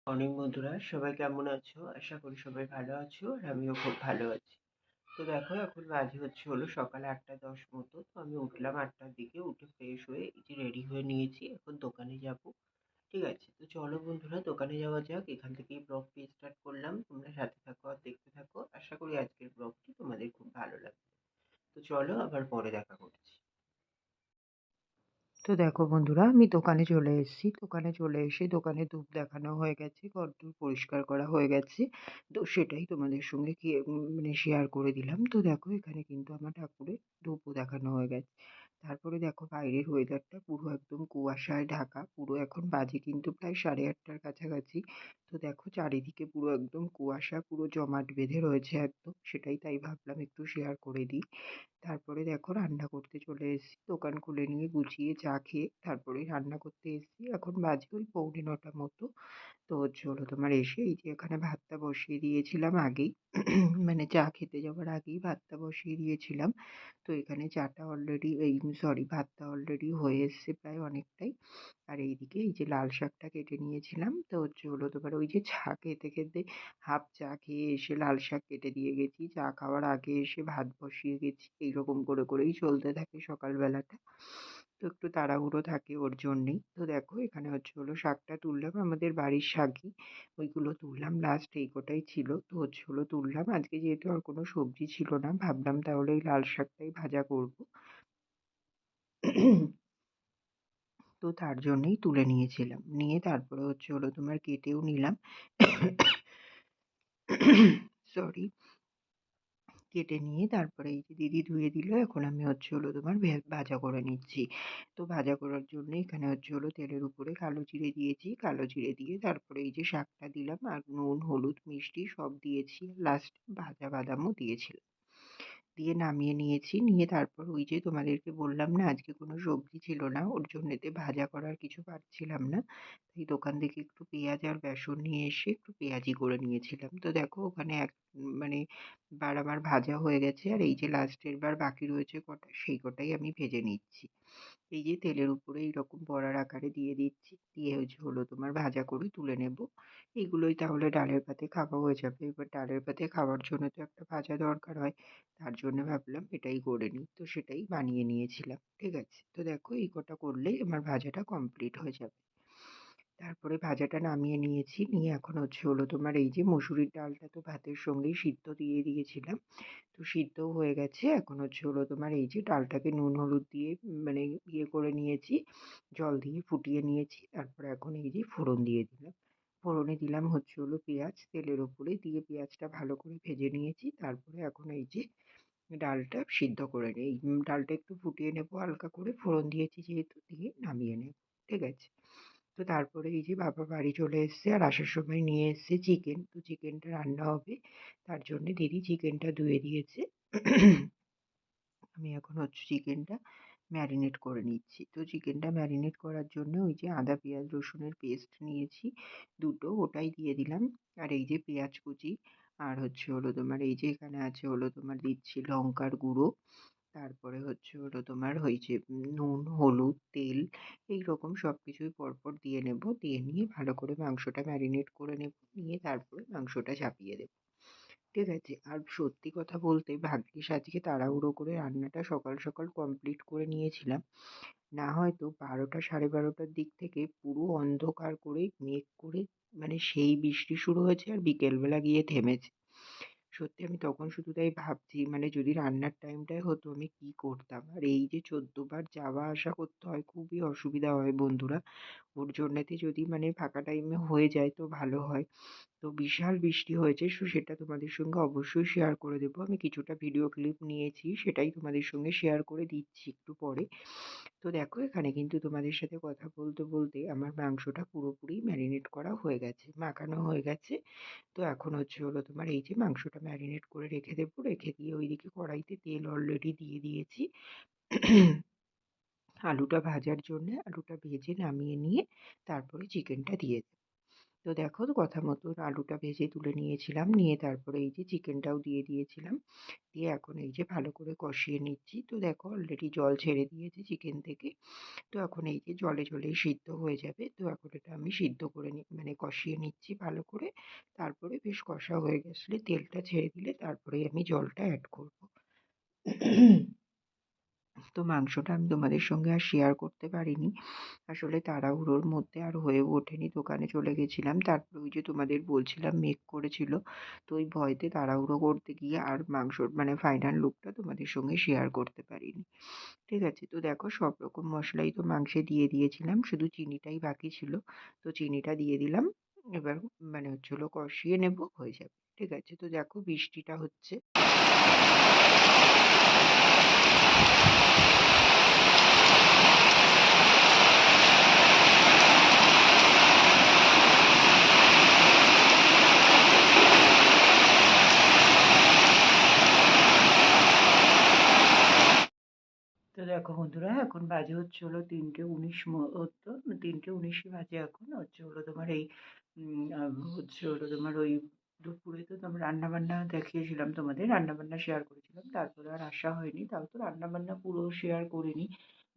Morning বন্ধুরা, সবাই কেমন আছো? আশা করি সবাই ভালো আছো আর আমিও খুব ভালো আছি। তো দেখো, এখন বাজে হলো সকাল 8:10 মতো। তো আমি উঠলাম 8টার দিকে, উঠে ফ্রেশ হয়ে এই যে রেডি হয়ে নিয়েছি, এখন দোকানে যাব। ঠিক আছে, তো চলো বন্ধুরা দোকানে যাওয়া যাক। এখান থেকেই ব্লগটি স্টার্ট করলাম, তোমরা সাথে থাকো আর দেখতে থাকো। আশা করি আজকের ব্লগটি তোমাদের খুব ভালো লাগবে। তো চলো, আবার পরে দেখা করছি। তো দেখো বন্ধুরা, আমি দোকানে চলে এসেছি। দোকানে চলে এসে দোকানে ধূপ দেখানো হয়ে গেছে, ঘরদোর পরিষ্কার করা হয়ে গেছে। তো সেটাই তোমাদের সঙ্গে কি মানে শেয়ার করে দিলাম। তো দেখো, এখানে কিন্তু আমার ঠাকুরের ধূপও দেখানো হয়ে গেছে। তারপরে দেখো, বাইরের ওয়েদারটা পুরো একদম কুয়াশায় ঢাকা। পুরো এখন বাজে কিন্তু প্রায় 8:30টার কাছাকাছি। তো দেখো, চারিদিকে পুরো একদম কুয়াশা, পুরো জমাট বেঁধে রয়েছে একদম। সেটাই তাই ভাবলাম একটু শেয়ার করে দিই। তারপরে দেখো, রান্না করতে চলে এসেছি। দোকান খুলে নিয়ে গুছিয়ে চা খেয়ে তারপরে রান্না করতে এসেছি। এখন বাজে ওই 8:45 মতো। তো তোমার এসে এই যে এখানে ভাতটা বসিয়ে দিয়েছিলাম আগেই। মানে চা খেতে যাওয়ার আগেই ভাতটা বসিয়ে দিয়েছিলাম। তো এখানে চাটা অলরেডি এই সরি ভাতটা অলরেডি হয়ে এসছে প্রায় অনেকটাই। আর এইদিকে এই যে লাল শাকটা কেটে নিয়েছিলাম। তো তোমার ওই যে চা খেতে খেতে হাফ চা খেয়ে এসে লাল শাক কেটে দিয়ে গেছি, চা খাওয়ার আগে এসে ভাত বসিয়ে গেছি। এইরকম করে করেই চলতে থাকে সকালবেলাটা। তো একটু তাড়াহুড়ো থাকে ওর জন্যেই। তো দেখো, এখানে শাকটা তুললাম, আমাদের বাড়ির শাকই। ওইগুলো তুললাম, লাস্ট এই কটাই ছিল। তো তুললাম। আজকে যেহেতু আর কোনো সবজি ছিল না, ভাবলাম তাহলে এই লাল শাকটাই ভাজা করবো। তো তার জন্যই তুলে নিয়েছিলাম। নিয়ে তারপরে তোমার কেটেও নিলাম। সরি। কেটে নিয়ে তারপরে এই যে দিদি ধুয়ে দিল। এখন আমি তোমার ভাজা করে নিচ্ছি। তো ভাজা করার জন্য এখানে তেলের উপরে কালো জিরে দিয়েছি। কালো জিরে দিয়ে তারপরে এই যে শাকটা দিলাম, আর নুন, হলুদ, মিষ্টি সব দিয়েছি। লাস্টে ভাজা বাদামও দিয়েছিলাম। দিয়ে নামিয়ে নিয়েছি। নিয়ে তারপর ওই যে তোমাদেরকে বললাম না, আজকে কোনো সবজি ছিল না, ওর জন্যেতে ভাজা করার কিছু পাচ্ছিলাম না। তাই দোকান থেকে একটু পেঁয়াজ আর বেসন নিয়ে এসে একটু পেঁয়াজি করে নিয়েছিলাম। তো দেখো, ওখানে মানে বার আমার ভাজা হয়ে গেছে। আর এই যে লাস্টের বার বাকি রয়েছে কটা, সেই কটাই আমি ভেজে নিচ্ছি। এই যে তেলের উপরে এইরকম বড়ার আকারে দিয়ে দিচ্ছি। দিয়ে তোমার ভাজা করে তুলে নেব। এগুলোই তাহলে ডালের পাতে খাওয়া হয়ে যাবে। এবার ডালের পাতে খাওয়ার জন্য তো একটা ভাজা দরকার হয়। তার জন্য ভাবলাম এটাই করে নিই। তো সেটাই বানিয়ে নিয়েছিলাম। ঠিক আছে? তো দেখো, এই কটা করলেই আমার ভাজাটা কমপ্লিট হয়ে যাবে। তারপরে ভাজাটা নামিয়ে নিয়েছি। নিয়ে এখন তোমার এই যে মসুরির ডালটা তো ভাতের সঙ্গেই সিদ্ধ দিয়ে দিয়েছিলাম। তো সিদ্ধও হয়ে গেছে। এখন তোমার এই যে ডালটাকে নুন হলুদ দিয়ে মানে ইয়ে করে নিয়েছি। জল দিয়ে ফুটিয়ে নিয়েছি। তারপরে এখন এই যে ফোড়ন দিয়ে দিলাম। ফোড়নে দিলাম পেঁয়াজ, তেলের উপরে দিয়ে পেঁয়াজটা ভালো করে ভেজে নিয়েছি। তারপরে এখন এই যে ডালটা সিদ্ধ করে নিই। ডালটা একটু ফুটিয়ে নেবো হালকা করে, ফোড়ন দিয়েছি যেহেতু, দিয়ে নামিয়ে নেব। ঠিক আছে? তো তারপরে এই যে বাবা বাড়ি চলে এসছে, আর আসার সময় নিয়ে এসছে চিকেন। তো চিকেনটা রান্না হবে, তার জন্য দিদি চিকেনটা ধুয়ে দিয়েছে। আমি এখন চিকেনটা ম্যারিনেট করে নিচ্ছি। তো চিকেনটা ম্যারিনেট করার জন্য ওই যে আদা পেঁয়াজ রসুনের পেস্ট নিয়েছি দুটো, ওটাই দিয়ে দিলাম। আর এই যে পেঁয়াজ কুচি, আর তোমার এই যে এখানে আছে তোমার দিচ্ছি লঙ্কার গুঁড়ো। তারপরে তোমার হয়েছে নুন, হলুদ, তেল, এইরকম সব কিছুই পরপর দিয়ে নেব। দিয়ে নিয়ে ভালো করে মাংসটা ম্যারিনেট করে নেব। নিয়ে তারপরে মাংসটা চাপিয়ে দেব। ঠিক আছে? আর সত্যি কথা বলতে ভাগ্যিস আজকে তাড়াহুড়ো করে রান্নাটা সকাল সকাল কমপ্লিট করে নিয়েছিলাম। না হয়তো 12টা 12:30টার দিক থেকে পুরো অন্ধকার করে মেঘ করে মানে সেই বৃষ্টি শুরু হয়েছে, আর বিকেলবেলা গিয়ে থেমেছে। সত্যি আমি তখন শুধু তাই ভাবছি, মানে যদি রান্নার টাইমটায় হতো আমি কি করতাম। আর এই যে 14 বার যাওয়া আসা করতে হয়, খুবই অসুবিধা হয় বন্ধুরা। ওর জন্যেতে যদি মানে ফাঁকা টাইমে হয়ে যায় তো ভালো হয়। তো বিশাল বৃষ্টি হয়েছে, সেটা তোমাদের সঙ্গে অবশ্যই শেয়ার করে দেবো। আমি কিছুটা ভিডিও ক্লিপ নিয়েছি, সেটাই তোমাদের সঙ্গে শেয়ার করে দিচ্ছি একটু পরে। তো দেখো, এখানে কিন্তু তোমাদের সাথে কথা বলতে বলতে আমার মাংসটা পুরোপুরি ম্যারিনেট করা হয়ে গেছে, মাখানো হয়ে গেছে। তো এখন তোমার এই যে মাংসটা ম্যারিনেট করে রেখে দেবো। রেখে দিয়ে ওইদিকে কড়াইতে তেল অলরেডি দিয়ে দিয়েছি আলুটা ভাজার জন্যে। আলুটা ভেজে নামিয়ে নিয়ে তারপরে চিকেনটা দিয়ে দেবো। তো তো দেখো কথা মতন আলুটা ভেজে তুলে নিয়েছিলাম, নিয়ে তারপরে এই যে চিকেনটাও দিয়ে দিয়েছিলাম। দিয়ে এখন এই যে ভালো করে কষিয়ে নিচ্ছি। তো দেখো অলরেডি জল ছেড়ে দিয়েছে চিকেন থেকে। তো এখন এই যে জলে জলেই সিদ্ধ হয়ে যাবে। তো এখন এটা আমি সিদ্ধ করে মানে কষিয়ে নিচ্ছি ভালো করে। তারপরে বেশ কষা হয়ে গেছলে তেলটা ছেড়ে দিলে তারপরেই আমি জলটা অ্যাড করব। তো মাংসটা আমি তোমাদের সঙ্গে আর শেয়ার করতে পারিনি। আসলে তাড়াহুড়োর মধ্যে আর হয়ে ওঠেনি, দোকানে চলে গেছিলাম। তারপরে ওই যে তোমাদের বলছিলাম মেঘ করেছিল। তো ওই ভয়েতে তাড়াহুড়ো করতে গিয়ে আর মাংসর মানে ফাইনাল লুকটা তোমাদের সঙ্গে শেয়ার করতে পারিনি। ঠিক আছে? তো দেখো সব রকম মশলাই তো মাংসে দিয়ে দিয়েছিলাম। শুধু চিনিটাই বাকি ছিল। তো চিনিটা দিয়ে দিলাম। এবার মানে হচ্ছে হলো কষিয়ে নেব, হয়ে যাবে। ঠিক আছে? তো দেখো বৃষ্টিটা হচ্ছে। তো দেখো বন্ধুরা এখন বাজে হচ্ছে হলো ৩:১৯ মতো, ৩:১৯ই বাজে এখন। হচ্ছে হলো তোমার এই হচ্ছে হলো তোমার ওই দুপুরে তো তোমার রান্নাবান্না দেখিয়েছিলাম তোমাদের, রান্নাবান্না শেয়ার করেছিলাম। তারপরে আর আসা হয়নি। তাও তো রান্নাবান্না পুরো শেয়ার করিনি।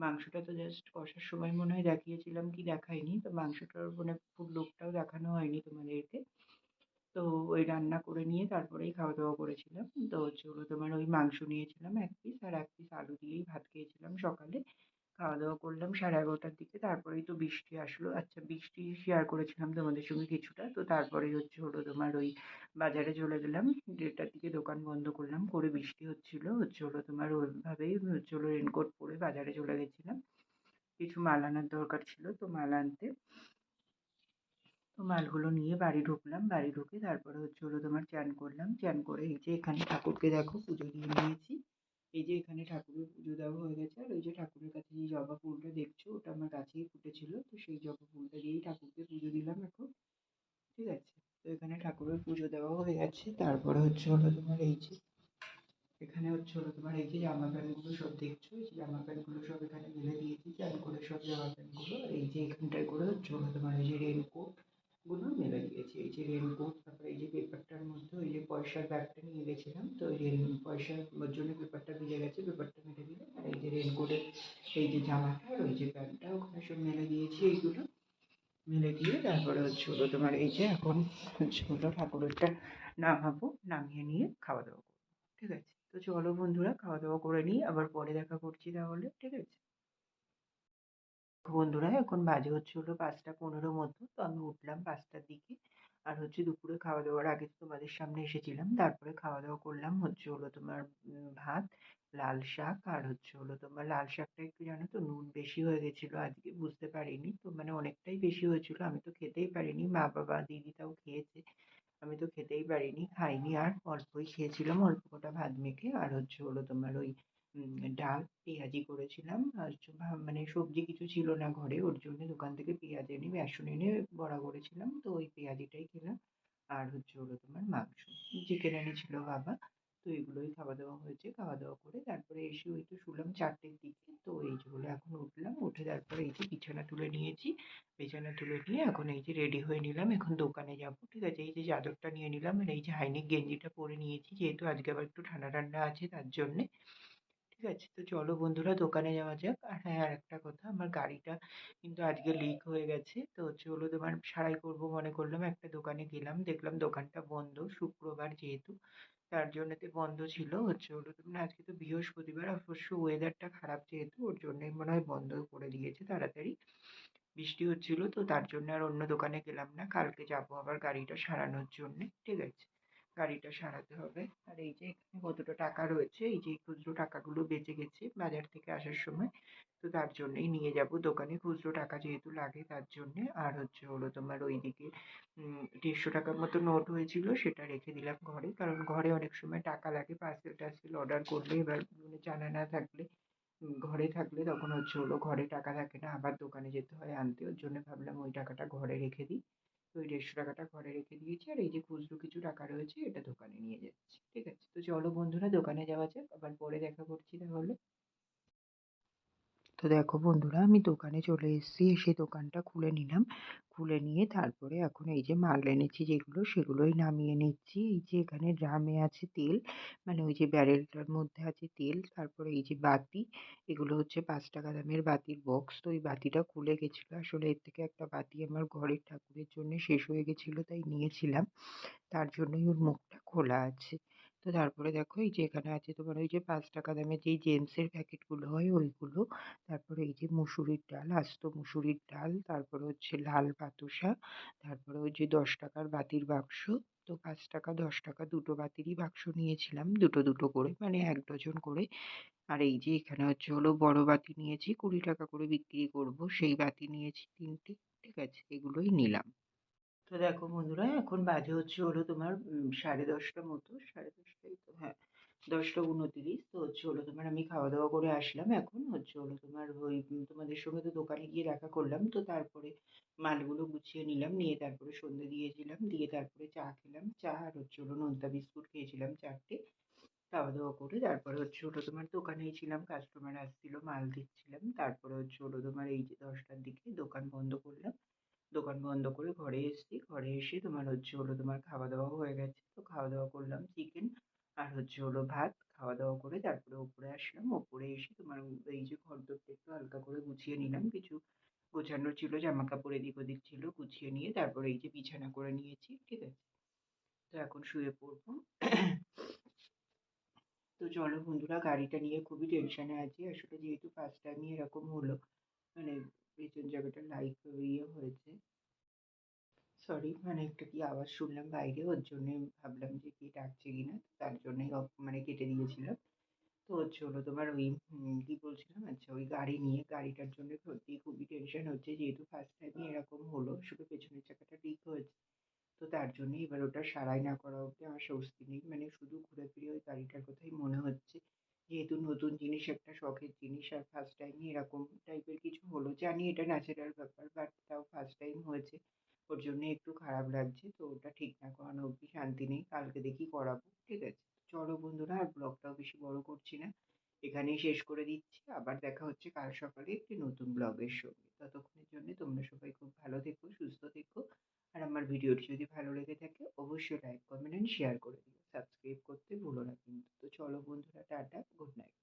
মাংসটা তো জাস্ট কষার সময় মনে হয় দেখিয়েছিলাম কি দেখাইনি। তো মাংসটার মানে ফুল লুকটাও দেখানো হয়নি তোমাদেরকে। তো ওই রান্না করে নিয়ে তারপরেই খাওয়া-দাওয়া করেছিলাম। তো হচ্ছে হলো তোমার ওই মাংস নিয়েছিলাম ১ পিস আর ১ পিস আলু দিয়েই ভাত খেয়েছিলাম সকালে। খাওয়া-দাওয়া করলাম 11:30টার দিকে। তারপরেই তো বৃষ্টি আসলো। আচ্ছা বৃষ্টি শেয়ার করেছিলাম তোমাদের সঙ্গে কিছুটা। তো তারপরেই হচ্ছে হলো তোমার ওই বাজারে চলে গেলাম। ১:৩০টার দিকে দোকান বন্ধ করলাম। করে বৃষ্টি হচ্ছিল। হচ্ছে হলো তোমার ওইভাবেই হচ্ছে হলো রেইনকোট পরে বাজারে চলে গেছিলাম। কিছু মাল আনার দরকার ছিল। তো মাল আনতে। তো মালগুলো নিয়ে বাড়ি ঢুকলাম। বাড়ি ঢুকে তারপরে হচ্ছে হলো তোমার চান করলাম। চান করে এই যে এখানে ঠাকুরকে দেখো পুজো দিয়ে নিয়েছি। এই যে এখানে ঠাকুরের পুজো দেওয়া হয়ে গেছে। আর ওই যে ঠাকুরের কাছে যে জবা ফুলটা দেখছো ওটা আমার গাছেই ফুটেছিল। তো সেই জবা ফুলটা দিয়েই ঠাকুরকে পুজো দিলাম এখন। ঠিক আছে? তো এখানে ঠাকুরের পুজো দেওয়া হয়ে গেছে। তারপরে হচ্ছে হলো তোমার এই যে এখানে হচ্ছে হলো তোমার এই যে জামা প্যান্টগুলো সব দেখছো, এই যে জামা প্যান্টগুলো সব এখানে মেলে দিয়েছি চান করে সব জামা প্যান্টগুলো। আর এই যে এখানটায় করে হচ্ছে হলো তোমার এই যে রেনকোট গুলো মেলে দিয়েছি। এই যে রেনকোট, তারপরে এই যে পেপারটার মধ্যে ওই যে পয়সার ব্যাগটা নিয়ে গেছিলাম। তো ওই পয়সার জন্য পেপারটা ভিজে গেছে, পেপারটা মেলে দিলাম। আর এই যে রেনকোটের এই যে জামাটা আর ওই যে প্যান্টটা ওখানে সব মেলে দিয়েছি এইগুলো। মেলে দিয়ে তারপরে হচ্ছে হলো তোমার এই যে এখন হচ্ছে হলো ঠাকুরেরটা নামাবো, নামিয়ে নিয়ে খাওয়া দাওয়া করবো। ঠিক আছে? তো চলো বন্ধুরা খাওয়া দাওয়া করে নিই, আবার পরে দেখা করছি তাহলে। ঠিক আছে? বন্ধুরা এখন বাজে হচ্ছে হলো ৫টা ১৫ মতো। তো আমি উঠলাম ৫টার দিকে। আর হচ্ছে দুপুরে খাওয়া দাওয়ার আগে তো তোমাদের সামনে এসেছিলাম। তারপরে খাওয়া দাওয়া করলাম হচ্ছে হলো তোমার ভাত, লাল শাক আর হচ্ছে হলো তোমার লাল শাকটা একটু জানো তো নুন বেশি হয়ে গেছিলো আজকে, বুঝতে পারিনি। তো মানে অনেকটাই বেশি হয়েছিল। আমি তো খেতেই পারিনি। মা বাবা দিদি তাও খেয়েছে। আমি তো খেতেই পারিনি, খাইনি আর অল্পই খেয়েছিলাম অল্প কটা ভাত মেখে। আর হচ্ছে হলো তোমার ওই ডাল পেঁয়াজি করেছিলাম। আর মানে সবজি কিছু ছিল না ঘরে, ওর জন্য দোকান থেকে পেঁয়াজ এনে বেসন এনে বড়া করেছিলাম। তো ওই পেঁয়াজিটাই খেলাম। আর হচ্ছে হলো তোমার মাংস, চিকেন এনেছিল বাবা। তো এগুলোই খাওয়া দাওয়া হয়েছে। খাওয়া দাওয়া করে তারপরে এসে ওই তো শুলাম 4টের দিকে। তো এই যে হলো এখন উঠলাম, উঠে তারপরে এই যে বিছানা তুলে নিয়েছি। বিছানা তুলে নিয়ে এখন এই যে রেডি হয়ে নিলাম, এখন দোকানে যাব। ঠিক আছে? এই যে চাদরটা নিয়ে নিলাম আর এই যে হাইনেক গেঞ্জিটা পরে নিয়েছি, যেহেতু আজকে আবার একটু ঠান্ডা ঠান্ডা আছে তার জন্যে। ঠিক আছে? তো চলো বন্ধুরা দোকানে যাওয়া যাক। আর হ্যাঁ আরেকটা কথা, আমার গাড়িটা কিন্তু আজকে লিক হয়ে গেছে। তো হচ্ছে হলো তোমার সারাই করবো মনে করলাম, একটা দোকানে গেলাম, দেখলাম দোকানটা বন্ধ, শুক্রবার যেহেতু তার জন্যেতে বন্ধ ছিল। হচ্ছে হলো তোমার আজকে তো বৃহস্পতিবার, অবশ্য ওয়েদারটা খারাপ যেহেতু ওর জন্যই মনে হয় বন্ধ করে দিয়েছে তাড়াতাড়ি। বৃষ্টি হচ্ছিল তো তার জন্য আর অন্য দোকানে গেলাম না। কালকে যাবো আবার গাড়িটা সারানোর জন্যে। ঠিক আছে? গাড়িটা সারাতে হবে। আর এই যে এখানে কতটা টাকা রয়েছে, এই যে এই খুচরো টাকাগুলো বেঁচে গেছে বাজার থেকে আসার সময়। তো তার জন্যই নিয়ে যাবো দোকানে, খুচরো টাকা যেহেতু লাগে তার জন্যে। আর হচ্ছে হলো তোমার ওইদিকে ১৫০ টাকার মতো নোট হয়েছিল, সেটা রেখে দিলাম ঘরে। কারণ ঘরে অনেক সময় টাকা লাগে পার্সেল টার্সেল অর্ডার করলে, এবার মানে জানা না থাকলে ঘরে থাকলে তখন হচ্ছে হলো ঘরে টাকা থাকে না, আবার দোকানে যেতে হয় আনতে। ওর জন্য ভাবলাম ওই টাকাটা ঘরে রেখে দিই। তো ওই ১৫০ টাকাটা ঘরে রেখে দিয়েছি। আর এই যে খুচরো কিছু টাকা রয়েছে এটা দোকানে নিয়ে যাচ্ছি। ঠিক আছে? তো চলো বন্ধুরা দোকানে যাওয়া যাক, আবার পরে দেখা করছি তাহলে। তো দেখো বন্ধুরা, আমি দোকানে চলে এসেছি, এসে দোকানটা খুলে নিলাম। খুলে নিয়ে তারপরে এখন এই যে মাল এনেছি যেগুলো সেগুলোই নামিয়ে নিচ্ছি। এই যে এখানে ড্রামে আছে তেল, মানে ওই যে ব্যারেলটার মধ্যে আছে তেল। তারপরে এই যে বাতি, এগুলো হচ্ছে ৫ টাকা দামের বাতির বক্স। তো এই বাতিটা খুলে গেছিলো, আসলে এর থেকে একটা বাতি আমার ঘরের ঠাকুরের জন্য শেষ হয়ে গেছিলো, তাই নিয়েছিলাম। তার জন্যই ওর মুখটা খোলা আছে। তো তারপরে দেখো এই যে এখানে আছে তোমার ওই যে ৫ টাকা দামের যেই জেমসের প্যাকেটগুলো হয় ওইগুলো। তারপরে এই যে মুসুরির ডাল, আস্ত মুসুরির ডাল, তারপরে হচ্ছে লাল পাতুসা, তারপরে ওই যে ১০ টাকার বাতির বাক্স। তো ৫ টাকা ১০ টাকা দুটো বাতিরই বাক্স নিয়েছিলাম, দুটো দুটো করে, মানে ১ ডজন করে। আর এই যে এখানে হচ্ছে হলো বড় বাতি নিয়েছি, ২০ টাকা করে বিক্রি করব, সেই বাতি নিয়েছি ৩টে। ঠিক আছে, এগুলোই নিলাম। তো দেখো বন্ধুরা, এখন বাজে হচ্ছে হলো তোমার ১০:৩০ মতো, ১০:৩০টাই তো, হ্যাঁ, ১০টা ২৯। তো হচ্ছে হলো তোমার আমি খাওয়া দাওয়া করে আসলাম। এখন হচ্ছে হলো তোমার ওই তোমাদের সঙ্গে তো দোকানে গিয়ে দেখা করলাম, তো তারপরে মালগুলো গুছিয়ে নিলাম, নিয়ে তারপরে সন্ধে দিয়েছিলাম, দিয়ে তারপরে চা খেলাম, চা আর হচ্ছে হলো নোনতা বিস্কুট খেয়েছিলাম ৪টে। খাওয়া দাওয়া করে তারপরে হচ্ছে হলো তোমার দোকানেই ছিলাম, কাস্টমার আসছিল, মাল দিচ্ছিলাম। তারপরে হচ্ছে হলো তোমার এই যে ১০টার দিকে দোকান বন্ধ করলাম। দোকান বন্ধ করে ঘরে এসেছি। ঘরে এসে তোমার হচ্ছে হলো তোমার খাওয়া দাওয়া হয়ে গেছে। তো খাওয়া দাওয়া করলাম চিকেন আর হচ্ছে হলো ভাত। খাওয়া দাওয়া করে তারপরে উপরে আসলাম। উপরে এসে তোমার এই যে ঘরদোরটা একটু হালকা করে গুছিয়ে নিলাম। কিছু গোছানোর ছিল, জামাকাপড় এদিক ওদিক ছিল, গুছিয়ে নিয়ে তারপরে এই যে বিছানা করে নিয়েছি। ঠিক আছে? তো এখন শুয়ে পড়বো। তো চলো বন্ধুরা, গাড়িটা নিয়ে খুবই টেনশনে আছি। আসলে যেহেতু ফার্স্ট টাইমই এরকম হলো, মানে পেছন চাকাটা লাইক ইয়ে হয়েছে। সরি, মানে একটা কি আওয়াজ শুনলাম বাইরে, ওর জন্যে ভাবলাম যে কে ডাকছে কিনা, তার জন্যই মানে কেটে দিয়েছিলাম। তো হচ্ছে হলো তোমার ওই কি বলছিলাম, আচ্ছা ওই গাড়ি নিয়ে, গাড়িটার জন্য সত্যি খুবই টেনশন হচ্ছে, যেহেতু ফার্স্ট টাইমই এরকম হলো, শুধু পেছনের চাকাটা ঠিক হয়েছে। তো তার জন্য এবার ওটা সারাই না করা অব্দি আমার স্বস্তি নেই, মানে শুধু ঘুরে ফিরে ওই গাড়িটার কথাই মনে হচ্ছে। যেহেতু নতুন জিনিস, একটা শখের জিনিস, আর ফার্স্ট টাইমই এরকম টাইপের কিছু হলো, জানি এটা ন্যাচারাল ব্যাপার, বাট তাও ফার্স্ট টাইম হয়েছে, ওর জন্য একটু খারাপ লাগছে। তো ওটা ঠিক না করানো অব্দি শান্তি নেই, কালকে দেখি করাবো। ঠিক আছে? চলো বন্ধুরা, আর ব্লগটাও বেশি বড় করছি না, এখানেই শেষ করে দিচ্ছি। আবার দেখা হচ্ছে কাল সকালে একটি নতুন ব্লগের সঙ্গে। ততক্ষণের জন্য তোমরা সবাই খুব ভালো থেকো, সুস্থ থেকো। আর আমার ভিডিওটি যদি ভালো লেগে থাকে অবশ্যই লাইক, কমেন্ট অ্যান্ড শেয়ার করে দিও। সাবস্ক্রাইব করতে ভুলো না কিন্তু। তো চলো বন্ধুরা, টাটা, গুড নাইট।